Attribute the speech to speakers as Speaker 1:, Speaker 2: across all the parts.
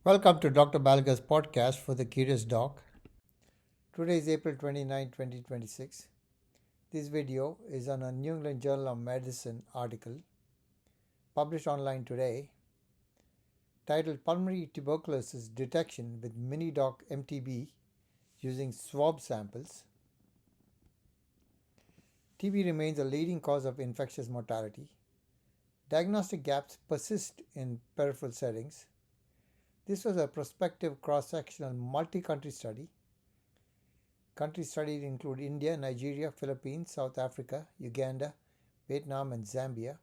Speaker 1: Welcome to Dr. Balga's podcast for the Curious Doc. Today is April 29, 2026. This video is on a New England Journal of Medicine article published online today titled Pulmonary Tuberculosis Detection with MiniDock MTB using swab samples. TB remains a leading cause of infectious mortality. Diagnostic gaps persist in peripheral settings. This was a prospective cross-sectional multi-country study. Countries studied include India, Nigeria, Philippines, South Africa, Uganda, Vietnam, and Zambia.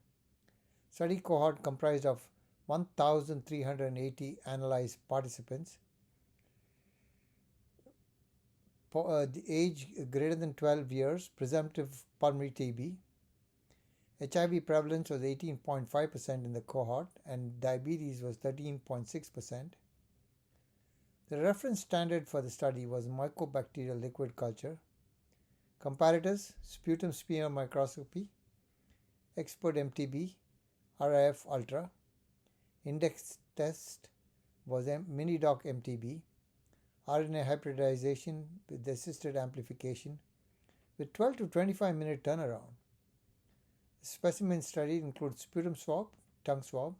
Speaker 1: Study cohort comprised of 1,380 analyzed participants. The age greater than 12 years, presumptive pulmonary TB. HIV prevalence was 18.5% in the cohort and diabetes was 13.6%. The reference standard for the study was mycobacterial liquid culture. Comparators: sputum smear microscopy, Xpert-MTB, RIF Ultra. Index test was MiniDock MTB, RNA hybridization with assisted amplification with 12 to 25 minute turnaround. The specimen studied includes sputum swab, tongue swab.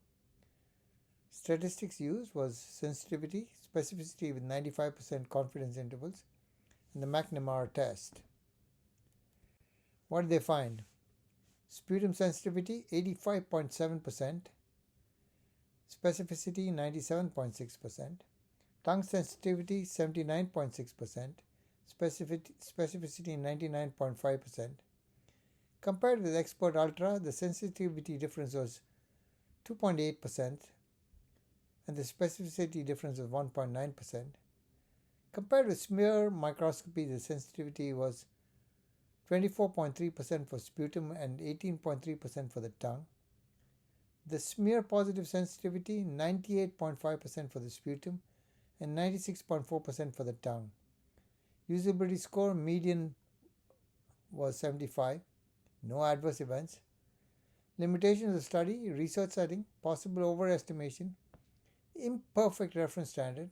Speaker 1: Statistics used was sensitivity, specificity with 95% confidence intervals, and the McNamara test. What did they find? Sputum sensitivity 85.7%, specificity 97.6%, tongue sensitivity 79.6%, specificity 99.5%. Compared with Xpert Ultra, the sensitivity difference was 2.8% and the specificity difference was 1.9%. Compared with smear microscopy, the sensitivity was 24.3% for sputum and 18.3% for the tongue. The smear positive sensitivity 98.5% for the sputum and 96.4% for the tongue. Usability score median was 75. No adverse events. Limitations of the study: research setting, possible overestimation, imperfect reference standard,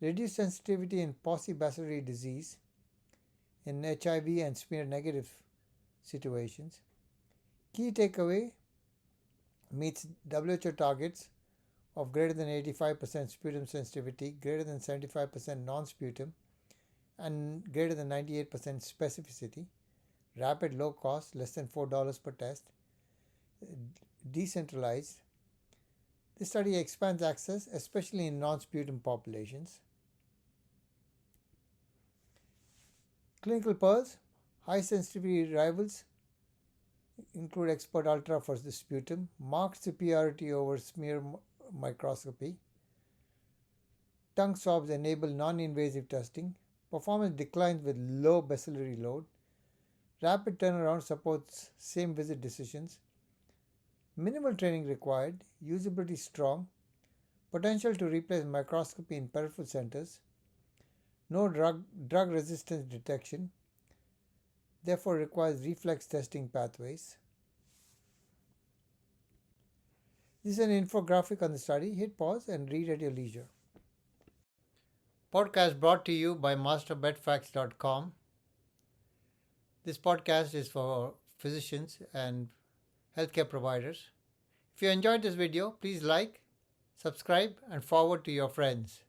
Speaker 1: reduced sensitivity in paucibacillary disease in HIV and smear negative situations. Key takeaway: meets WHO targets of greater than 85% sputum sensitivity, greater than 75% non-sputum, and greater than 98% specificity. Rapid, low cost, less than $4 per test. Decentralized. This study expands access, especially in non-sputum populations. Clinical pearls. High sensitivity rivals include Xpert Ultra for the sputum, marked superiority over smear microscopy. Tongue swabs enable non-invasive testing. Performance declines with low bacillary load. Rapid turnaround supports same visit decisions. Minimal training required. Usability strong. Potential to replace microscopy in peripheral centers. No drug resistance detection. Therefore requires reflex testing pathways. This is an infographic on the study. Hit pause and read at your leisure. Podcast brought to you by masterbedfacts.com. This podcast is for physicians and healthcare providers. If you enjoyed this video, please like, subscribe, and forward to your friends.